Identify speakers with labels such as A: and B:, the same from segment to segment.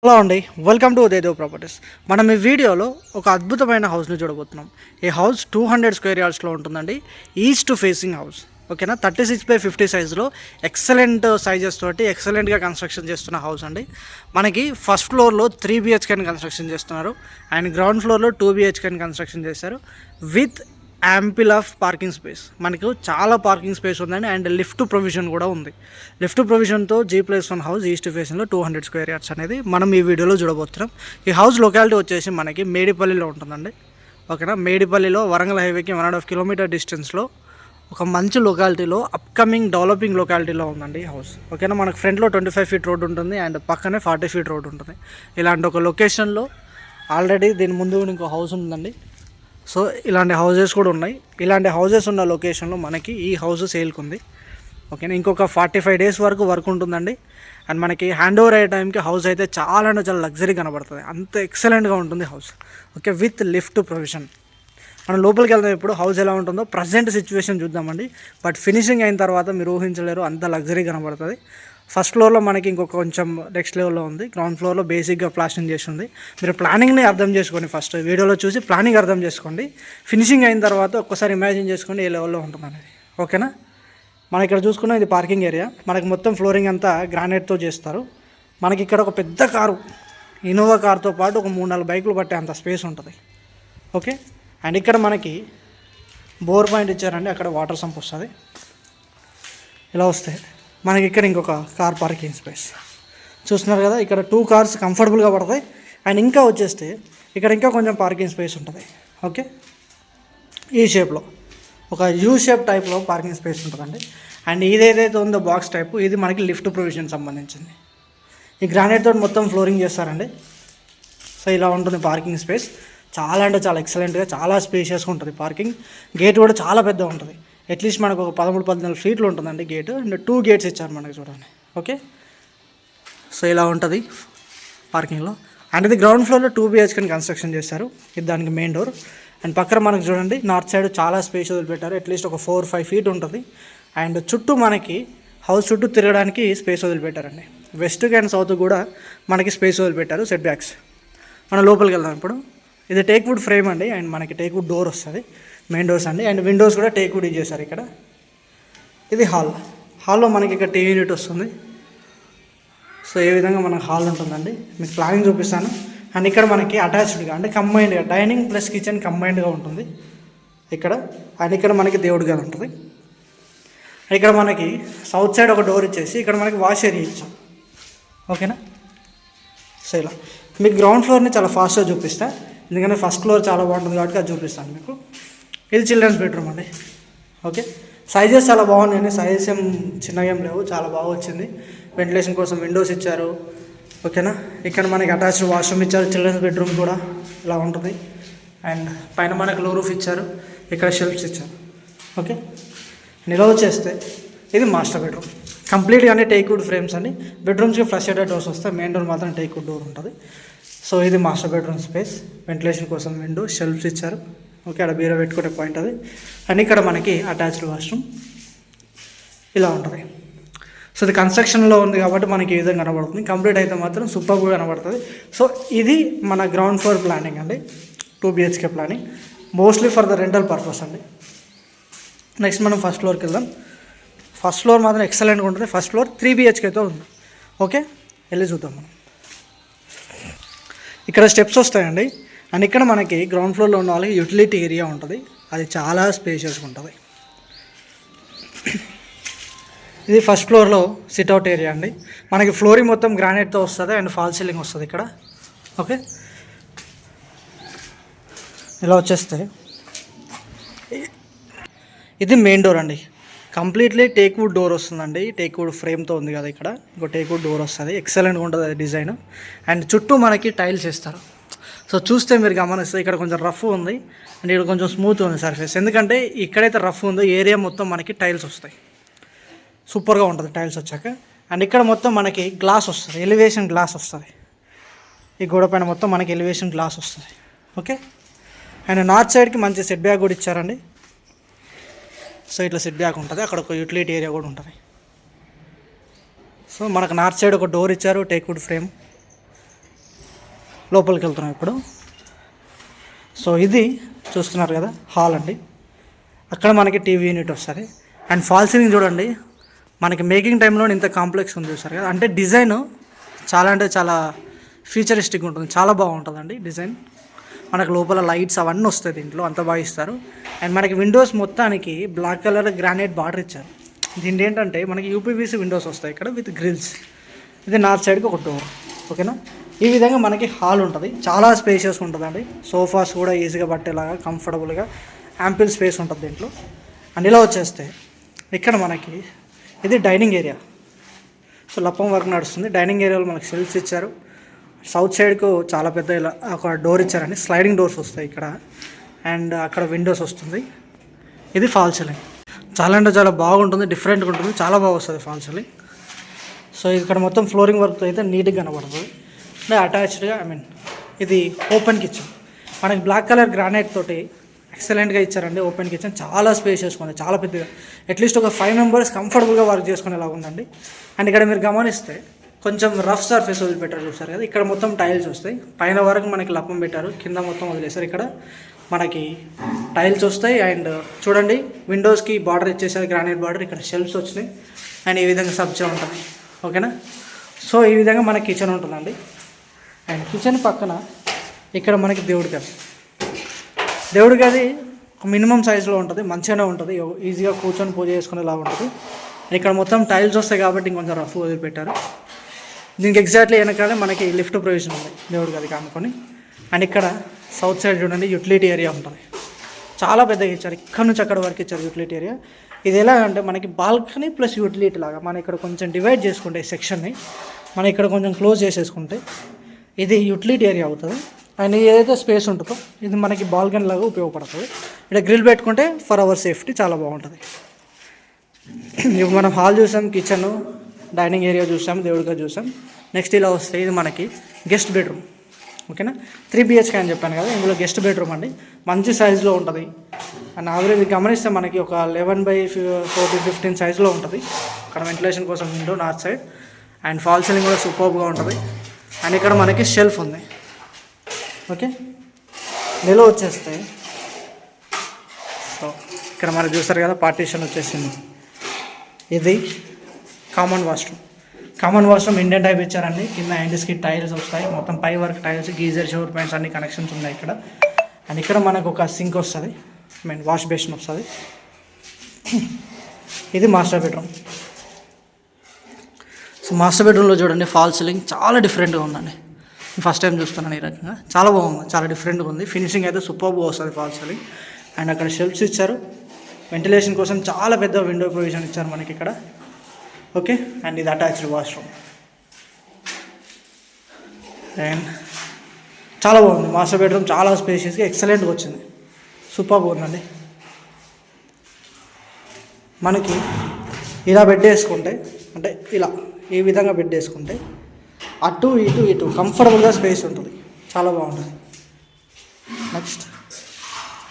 A: Hello అండి, welcome to ఉదయదేవ్ properties. మనం ఈ వీడియోలో ఒక అద్భుతమైన హౌస్ని చూడబోతున్నాం. ఈ హౌస్ 200 స్క్వేర్ యార్డ్స్లో ఉంటుందండి. East facing house. ఓకేనా, 36/50 సైజులో ఎక్సలెంట్ సైజెస్ తోటి ఎక్సలెంట్గా కన్స్ట్రక్షన్ చేస్తున్న హౌస్ అండి. మనకి ఫస్ట్ ఫ్లోర్లో 3 BHKని కన్స్ట్రక్షన్ చేస్తున్నారు అండ్ గ్రౌండ్ ఫ్లోర్లో 2 BHKని కన్స్ట్రక్షన్ చేశారు with ample of parking space. మనకు చాలా పార్కింగ్ స్పేస్ ఉందండి అండ్ లిఫ్ట్ ప్రొవిజన్ కూడా ఉంది. లిఫ్ట్ ప్రొవిజన్తో G+1 హౌస్ ఈస్ట్ ఫేసింగ్లో 200 స్క్వేర్ యార్డ్స్ అనేది మనం ఈ వీడియోలో చూడబోతున్నాం. ఈ హౌస్ లొకాలిటీ వచ్చేసి మనకి మేడిపల్లిలో ఉంటుందండి. ఓకేనా, మేడిపల్లిలో వరంగల్ హైవేకి 1.5 కిలోమీటర్ డిస్టెన్స్లో ఒక మంచి లొకాలిటీలో అప్కమింగ్ డెవలపింగ్ లొకాలిటీలో ఉందండి హౌస్. ఓకేనా, మనకు ఫ్రంట్లో 25 ఫీట్ రోడ్ ఉంటుంది అండ్ పక్కనే 40 ఫీట్ రోడ్ ఉంటుంది. ఇలాంటి ఒక లొకేషన్లో ఆల్రెడీ దీని ముందు ఇంకో హౌస్ ఉందండి. సో ఇలాంటి హౌజెస్ కూడా ఉన్నాయి. ఇలాంటి హౌజెస్ ఉన్న లొకేషన్లో మనకి ఈ హౌస్ సేల్కి ఉంది. ఓకేనా, ఇంకొక 45 డేస్ వరకు వర్క్ ఉంటుందండి అండ్ మనకి హ్యాండ్ ఓవర్ అయ్యే టైంకి హౌస్ అయితే చాలా అంటే చాలా లగ్జరీ కనబడుతుంది. అంత ఎక్సలెంట్గా ఉంటుంది house. Okay, with lift provision. మనం లోపలికి వెళ్దాం. ఇప్పుడు హౌస్ ఎలా ఉంటుందో ప్రజెంట్ సిచ్యువేషన్ చూద్దామండి. బట్ ఫినిషింగ్ అయిన తర్వాత మీరు ఊహించలేరు, అంత లగ్జరీ కనబడుతుంది. ఫస్ట్ ఫ్లోర్లో మనకి ఇంకొక కొంచెం నెక్స్ట్ లెవెల్లో ఉంది. గ్రౌండ్ ఫ్లోర్లో బేసిక్గా ప్లాస్టింగ్ చేసి ఉంది. మీరు ప్లానింగ్ని అర్థం చేసుకోండి. ఫస్ట్ వీడియోలో చూసి ప్లానింగ్ అర్థం చేసుకోండి. ఫినిషింగ్ అయిన తర్వాత ఒక్కసారి ఇమాజిన్ చేసుకోండి ఏ లెవెల్లో ఉంటుంది అనేది. ఓకేనా, మనం ఇక్కడ చూసుకున్న ఇది పార్కింగ్ ఏరియా. మనకి మొత్తం ఫ్లోరింగ్ అంతా గ్రానైట్తో చేస్తారు. మనకి ఇక్కడ ఒక పెద్ద కారు, ఇన్నోవా కార్తో పాటు ఒక 3-4 బైకులు పట్టే అంత స్పేస్ ఉంటుంది. ఓకే, అండ్ ఇక్కడ మనకి బోర్ పాయింట్ ఇచ్చారండి. అక్కడ వాటర్ సంప్ వస్తుంది. ఇలా వస్తే మనకి ఇక్కడ ఇంకొక కార్ పార్కింగ్ స్పేస్ చూస్తున్నారు కదా. ఇక్కడ 2 కార్స్ కంఫర్టబుల్గా పడతాయి అండ్ ఇంకా వచ్చేస్తే ఇక్కడ ఇంకా కొంచెం పార్కింగ్ స్పేస్ ఉంటుంది. ఓకే, ఈ షేప్లో ఒక యూ షేప్ టైప్లో పార్కింగ్ స్పేస్ ఉంటుందండి. అండ్ ఇదేదైతే ఉందో బాక్స్ టైపు, ఇది మనకి లిఫ్ట్ ప్రొవిజన్ సంబంధించింది. ఈ గ్రానైట్ తోటి మొత్తం ఫ్లోరింగ్ చేస్తారండి. సో ఇలా ఉంటుంది పార్కింగ్ స్పేస్. చాలా అంటే చాలా ఎక్సలెంట్గా, చాలా స్పేషియస్గా ఉంటుంది. పార్కింగ్ గేట్ కూడా చాలా పెద్దగా ఉంటుంది. అట్లీస్ట్ మనకు ఒక 13-14 ఫీట్లు ఉంటుందండి గేట్. అండ్ 2 గేట్స్ ఇచ్చారు మనకి చూడండి. ఓకే, సో ఇలా ఉంటుంది పార్కింగ్లో. అండ్ ఇది గ్రౌండ్ ఫ్లోర్లో 2 BHKని కన్స్ట్రక్షన్ చేశారు. ఇది దానికి మెయిన్ డోర్. అండ్ పక్కన మనకు చూడండి నార్త్ సైడ్ చాలా స్పేస్ వదిలిపెట్టారు. అట్లీస్ట్ ఒక 4-5 ఫీట్ ఉంటుంది. అండ్ చుట్టూ మనకి హౌస్ చుట్టూ తిరగడానికి స్పేస్ వదిలిపెట్టారండి. వెస్ట్కి అండ్ సౌత్ కూడా మనకి స్పేస్ వదిలిపెట్టారు. Setbacks. మనం లోపలికి వెళ్దాం ఇప్పుడు. ఇది టేక్వుడ్ ఫ్రేమ్ అండి అండ్ మనకి టేక్వుడ్ డోర్ వస్తుంది, మెయిన్ డోర్స్ అండి. అండ్ విండోస్ కూడా టేక్వుడ్ ఇచ్చేసారు ఇక్కడ. ఇది హాల్లో మనకి ఇక్కడ టీవీ యూనిట్ వస్తుంది. సో ఏ విధంగా మనకు హాల్ ఉంటుందండి మీకు ప్లానింగ్ చూపిస్తాను. అండ్ ఇక్కడ మనకి అటాచ్డ్గా అంటే కంబైన్డ్గా డైనింగ్ ప్లస్ కిచెన్ కంబైన్డ్గా ఉంటుంది ఇక్కడ. అండ్ ఇక్కడ మనకి దేవుడి గది ఉంటుంది. ఇక్కడ మనకి సౌత్ సైడ్ ఒక డోర్ ఇచ్చేసి ఇక్కడ మనకి వాష్ ఏరియా ఇచ్చాం. ఓకేనా, సో ఇలా మీకు గ్రౌండ్ ఫ్లోర్ని చాలా ఫాస్ట్గా చూపిస్తా, ఎందుకంటే ఫస్ట్ ఫ్లోర్ చాలా బాగుంటుంది కాబట్టి అది చూపిస్తాను మీకు. ఇది చిల్డ్రన్స్ బెడ్రూమ్ అండి. ఓకే, సైజెస్ చాలా బాగున్నాయండి. సైజెస్ ఏం చిన్నగా ఏం లేవు, చాలా బాగా వచ్చింది. వెంటిలేషన్ కోసం విండోస్ ఇచ్చారు. ఓకేనా, ఇక్కడ మనకి అటాచ్డ్ వాష్రూమ్ ఇచ్చారు. చిల్డ్రన్స్ బెడ్రూమ్ కూడా ఇలా ఉంటుంది. అండ్ పైన మనకి లో రూఫ్ ఇచ్చారు. ఇక్కడ షెల్ఫ్స్ ఇచ్చారు. ఓకే, నిలవ చేస్తే ఇది మాస్టర్ బెడ్రూమ్. కంప్లీట్గానే టేక్వుడ్ ఫ్రేమ్స్ అండి. బెడ్రూమ్స్కి ఫ్లష్ అయ్యే డోర్స్ వస్తాయి. మెయిన్ డోర్ మాత్రం టేక్వుడ్ డోర్ ఉంటుంది. సో ఇది మాస్టర్ బెడ్రూమ్ స్పేస్. వెంటిలేషన్ కోసం విండో, షెల్ఫ్స్ ఇచ్చారు. ఓకే, అక్కడ బీరో పెట్టుకునే పాయింట్ అది. అండ్ ఇక్కడ మనకి అటాచ్డ్ వాష్రూమ్ ఇలా ఉంటుంది. సో ఇది కన్స్ట్రక్షన్లో ఉంది కాబట్టి మనకి ఈ విధంగా కనబడుతుంది. కంప్లీట్ అయితే మాత్రం సూపర్గా కనబడుతుంది. సో ఇది మన గ్రౌండ్ ఫ్లోర్ ప్లానింగ్ అండి. 2 BHK planning mostly for the rental purpose అండి. నెక్స్ట్ మనం ఫస్ట్ ఫ్లోర్కి వెళ్దాం. ఫస్ట్ ఫ్లోర్ మాత్రం ఎక్సలెంట్గా ఉంటుంది. ఫస్ట్ ఫ్లోర్ 3 BHKతో ఉంది. ఓకే, వెళ్ళి చూద్దాం మనం. ఇక్కడ స్టెప్స్ వస్తాయండి. అండ్ ఇక్కడ మనకి గ్రౌండ్ ఫ్లోర్లో ఉన్న వాళ్ళకి యూటిలిటీ ఏరియా ఉంటుంది. అది చాలా స్పేషియస్గా ఉంటుంది. ఇది ఫస్ట్ ఫ్లోర్లో సిట్అవుట్ ఏరియా అండి. మనకి ఫ్లోరింగ్ మొత్తం గ్రానైట్తో వస్తుంది అండ్ ఫాల్ సీలింగ్ వస్తుంది ఇక్కడ. ఓకే, ఇలా వచ్చేస్తే ఇది మెయిన్ డోర్ అండి. కంప్లీట్లీ టేక్వుడ్ డోర్ వస్తుందండి. టేక్వుడ్ ఫ్రేమ్తో ఉంది కదా ఇక్కడ. ఇంకో టేక్వుడ్ డోర్ వస్తుంది. ఎక్సలెంట్గా ఉంటుంది అది డిజైన్. అండ్ చుట్టూ మనకి టైల్స్ వేస్తారు. సో చూస్తే మీరు గమనిస్తే ఇక్కడ కొంచెం రఫ్ ఉంది అండ్ ఇక్కడ కొంచెం స్మూత్ ఉంది సర్ఫేస్. ఎందుకంటే ఇక్కడైతే రఫ్ ఉందో ఏరియా మొత్తం మనకి టైల్స్ వస్తాయి. సూపర్గా ఉంటుంది టైల్స్ వచ్చాక. అండ్ ఇక్కడ మొత్తం మనకి గ్లాస్ వస్తుంది, ఎలివేషన్ గ్లాస్ వస్తుంది. ఈ గోడ పైన మొత్తం మనకి ఎలివేషన్ గ్లాస్ వస్తుంది. ఓకే, అండ్ నార్త్ సైడ్కి మంచి సెట్ బ్యాక్ కూడా ఇచ్చారండి. సో ఇట్లా సెట్ బ్యాక్ ఉంటుంది. అక్కడ ఒక యూటిలిటీ ఏరియా కూడా ఉంటుంది. సో మనకు నార్త్ సైడ్ ఒక డోర్ ఇచ్చారు, టేక్వుడ్ ఫ్రేమ్. లోపలికి వెళ్తున్నాం ఇప్పుడు. సో ఇది చూస్తున్నారు కదా హాల్ అండి. అక్కడ మనకి టీవీ యూనిట్ వస్తుంది. అండ్ ఫాల్ సీలింగ్ చూడండి, మనకి మేకింగ్ టైంలో ఇంత కాంప్లెక్స్ ఉంది చూస్తారు కదా. అంటే డిజైన్ చాలా అంటే చాలా ఫ్యూచరిస్టిక్ ఉంటుంది, చాలా బాగుంటుందండి డిజైన్. మనకు లోపల లైట్స్ అవన్నీ వస్తాయి దీంట్లో, అంత బాగా ఇస్తారు. అండ్ మనకి విండోస్ మొత్తానికి బ్లాక్ కలర్ గ్రానైట్ బార్డర్ ఇచ్చారు. దీంట్లో ఏంటంటే మనకి యూపీవీసీ విండోస్ వస్తాయి ఇక్కడ విత్ గ్రిల్స్. ఇది నార్త్ సైడ్కి ఒక డోర్. ఓకేనా, ఈ విధంగా మనకి హాల్ ఉంటుంది, చాలా స్పేషియస్గా ఉంటుందండి. సోఫాస్ కూడా ఈజీగా పట్టేలాగా కంఫర్టబుల్గా యాంపిల్ స్పేస్ ఉంటుంది దీంట్లో. అండ్ ఇలా వచ్చేస్తే ఇక్కడ మనకి ఇది డైనింగ్ ఏరియా. సో లప్పం వర్క్ నడుస్తుంది. డైనింగ్ ఏరియాలో మనకి షెల్ఫ్స్ ఇచ్చారు. సౌత్ సైడ్కు చాలా పెద్ద ఇలా ఒక డోర్ ఇచ్చారండి, స్లైడింగ్ డోర్స్ వస్తాయి ఇక్కడ. అండ్ అక్కడ విండోస్ వస్తుంది. ఇది ఫాల్ సీలింగ్, చాలా అంటే చాలా బాగుంటుంది, డిఫరెంట్గా ఉంటుంది, చాలా బాగా వస్తుంది ఫాల్ సీలింగ్. సో ఇక్కడ మొత్తం ఫ్లోరింగ్ వర్క్ అయితే నీట్గా కనబడుతుంది. అంటే అటాచ్డ్గా ఇది ఓపెన్ కిచెన్. మనకి బ్లాక్ కలర్ గ్రానైట్ తోటి ఎక్సలెంట్గా ఇచ్చారండి. ఓపెన్ కిచెన్ చాలా స్పేషియస్గా ఉంది, చాలా పెద్దగా. అట్లీస్ట్ ఒక 5 మెంబర్స్ కంఫర్టబుల్గా వర్క్ చేసుకునేలా ఉందండి. అండ్ ఇక్కడ మీరు గమనిస్తే కొంచెం రఫ్ సర్ఫేస్ వదిలిపెట్టారు చూస్తారు కదా. ఇక్కడ మొత్తం టైల్స్ వస్తాయి, పైన వరకు మనకి లప్పం పెట్టారు, కింద మొత్తం వదిలేశారు. ఇక్కడ మనకి టైల్స్ వస్తాయి. అండ్ చూడండి విండోస్కి బార్డర్ ఇచ్చేసారు, గ్రానైట్ బార్డర్. ఇక్కడ షెల్ఫ్స్ వచ్చినాయి. అండ్ ఈ విధంగా సబ్జా ఉంటుంది. ఓకేనా, సో ఈ విధంగా మనకి కిచెన్ ఉంటుందండి. అండ్ కిచెన్ పక్కన ఇక్కడ మనకి దేవుడి గది మినిమం సైజులో ఉంటుంది, మంచిగానే ఉంటుంది, ఈజీగా కూర్చొని పూజ చేసుకునేలా ఉంటుంది. ఇక్కడ మొత్తం టైల్స్ వస్తాయి కాబట్టి ఇంకొంచెం రఫ్ వదిలిపెట్టారు. దీనికి ఎగ్జాక్ట్లీ వెనకాలే మనకి లిఫ్ట్ ప్రొవిజన్ ఉంది దేవుడి గది కానుకొని. అండ్ ఇక్కడ సౌత్ సైడ్ చూడండి యూటిలిటీ ఏరియా ఉంటుంది, చాలా పెద్దగా ఇచ్చారు. ఇక్కడ నుంచి అక్కడ వరకు ఇచ్చారు యూటిలిటీ ఏరియా. ఇది ఎలా అంటే మనకి బాల్కనీ ప్లస్ యూటిలిటీ లాగా మనం ఇక్కడ కొంచెం డివైడ్ చేసుకుంటే ఈ సెక్షన్ని మనం ఇక్కడ కొంచెం క్లోజ్ చేసేసుకుంటే ఇది యూటిలిటీ ఏరియా అవుతుంది. అండ్ ఏదైతే స్పేస్ ఉంటుందో ఇది మనకి బాల్కనీ లాగా ఉపయోగపడుతుంది. ఇక్కడ గ్రిల్ పెట్టుకుంటే ఫర్ అవర్ సేఫ్టీ చాలా బాగుంటుంది. ఇప్పుడు మనం హాల్ చూసాం, కిచెన్, డైనింగ్ ఏరియా చూసాం, దేవుడిగా చూసాం. నెక్స్ట్ ఇలా వస్తే ఇది మనకి గెస్ట్ బెడ్రూమ్. ఓకేనా, 3 BHK అని చెప్పాను కదా, ఇందులో గెస్ట్ బెడ్రూమ్ అండి, మంచి సైజులో ఉంటుంది. అండ్ ఆవరేజ్ గమనిస్తే మనకి ఒక 11/14-15 సైజులో ఉంటుంది. అక్కడ వెంటిలేషన్ కోసం window north side. And false ceiling కూడా సూపర్గా ఉంటుంది. అండ్ ఇక్కడ మనకి షెల్ఫ్ ఉంది. ఓకే, నిలో వచ్చేస్తే సో ఇక్కడ మనకు చూస్తారు కదా పార్టీషన్ వచ్చేసింది. ఇది కామన్ వాష్రూమ్ ఇండియన్ టైప్ ఇచ్చారండి. కింద హ్యాండిల్స్కి టైల్స్ వస్తాయి, మొత్తం పై వరకు టైల్స్, గీజర్, షవర్ పాయింట్స్ అన్ని కనెక్షన్స్ ఉన్నాయి ఇక్కడ. అండ్ ఇక్కడ మనకు ఒక సింక్ వస్తుంది, వాష్ బేసిన్ వస్తుంది. ఇది మాస్టర్ బెడ్రూమ్. సో మాస్టర్ బెడ్రూమ్లో చూడండి ఫాల్ సీలింగ్ చాలా డిఫరెంట్గా ఉందండి. ఫస్ట్ టైం చూస్తున్నాను ఈ రకంగా, చాలా బాగుంది, చాలా డిఫరెంట్గా ఉంది. ఫినిషింగ్ అయితే సూపర్గా వస్తుంది ఫాల్ సీలింగ్. అండ్ అక్కడ షెల్ఫ్స్ ఇచ్చారు, వెంటిలేషన్ కోసం చాలా పెద్ద విండో ప్రొవిజన్ ఇచ్చారు మనకి ఇక్కడ. ఓకే, అండ్ ఇది అటాచ్డ్ వాష్రూమ్. అండ్ చాలా బాగుంది మాస్టర్ బెడ్రూమ్, చాలా స్పేషియస్గా ఎక్సలెంట్గా వచ్చింది, సూపర్గా ఉందండి. మనకి ఇలా బెడ్ వేసుకుంటే, అంటే ఇలా ఈ విధంగా బెడ్ వేసుకుంటే అటు ఇటు కంఫర్టబుల్గా స్పేస్ ఉంటుంది, చాలా బాగుంటుంది. నెక్స్ట్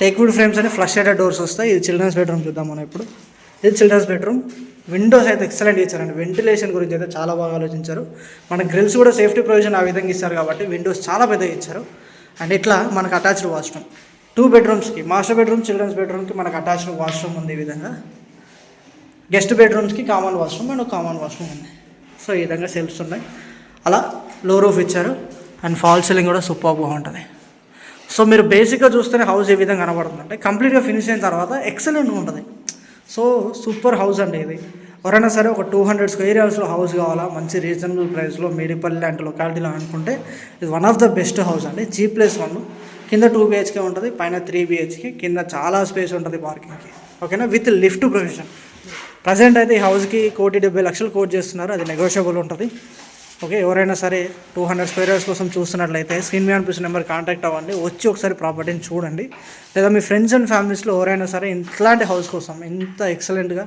A: టేక్వుడ్ ఫ్రేమ్స్ అని ఫ్లష్ షేడెడ్ డోర్స్ వస్తాయి. ఇది చిల్డ్రన్స్ బెడ్రూమ్ చూద్దాం మనం ఇప్పుడు. ఇది చిల్డ్రన్స్ బెడ్రూమ్. విండోస్ అయితే ఎక్సలెంట్ ఇచ్చారండి, వెంటిలేషన్ గురించి అయితే చాలా బాగా ఆలోచించారు. మన గ్రిల్స్ కూడా సేఫ్టీ ప్రొవిజన్ ఆ విధంగా ఇస్తారు కాబట్టి విండోస్ చాలా పెద్దగా ఇచ్చారు. అండ్ ఇట్లా మనకు అటాచ్డ్ వాష్రూమ్ 2 బెడ్రూమ్స్కి, మాస్టర్ బెడ్రూమ్, చిల్డ్రన్స్ బెడ్రూమ్కి మనకు అటాచ్డ్ వాష్రూమ్ ఉంది. ఈ విధంగా గెస్ట్ బెడ్రూమ్స్కి common washroom and common washroom ఉంది. సో ఈ విధంగా సెల్ఫ్స్ ఉన్నాయి. అలా లో రూఫ్ ఇచ్చారు. అండ్ ఫాల్ సీలింగ్ కూడా సూపర్ బాగుంటుంది. సో మీరు బేసిక్గా చూస్తేనే హౌస్ ఏ విధంగా కనబడుతుంది అంటే కంప్లీట్గా ఫినిష్ అయిన తర్వాత ఎక్సలెంట్గా ఉంటుంది. సో సూపర్ హౌస్ అండి ఇది. ఎవరైనా సరే ఒక 200 స్క్వేర్ యార్డ్స్లో హౌస్ కావాలా, మంచి రీజనబుల్ ప్రైస్లో మేడిపల్లి లాంటి లొకాలిటీలో అనుకుంటే ఇది one of the best house అండి. G+1 కింద 2 BHK ఉంటుంది, పైన 3 BHK, కింద చాలా స్పేస్ ఉంటుంది పార్కింగ్కి. ఓకేనా, విత్ లిఫ్ట్ ప్రొవిజన్. ప్రజెంట్ అయితే ఈ హౌస్కి 1,70,00,000 కోట్ చేస్తున్నారు, అది నెగోషియబుల్ ఉంటుంది. ఓకే, ఎవరైనా సరే 200 స్క్వేర్ యార్డ్స్ కోసం చూస్తున్నట్లయితే స్క్రీన్ మీద అనిపిస్తున్న నెంబర్ కాంటాక్ట్ అవ్వండి, వచ్చి ఒకసారి ప్రాపర్టీని చూడండి. లేదా మీ ఫ్రెండ్స్ అండ్ ఫ్యామిలీస్లో ఎవరైనా సరే ఇట్లాంటి హౌస్ కోసం, ఇంత ఎక్సలెంట్గా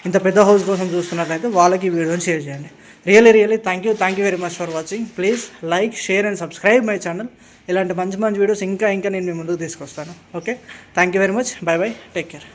A: ఇంత పెద్ద హౌస్ కోసం చూస్తున్నట్లయితే వాళ్ళకి ఈ వీడియోని షేర్ చేయండి. Really thank you very much for watching. Please like, share and subscribe my channel. ఇలాంటి మంచి వీడియోస్ ఇంకా నేను మీ ముందుకు తీసుకొస్తాను. Okay, thank you very much. Bye take care.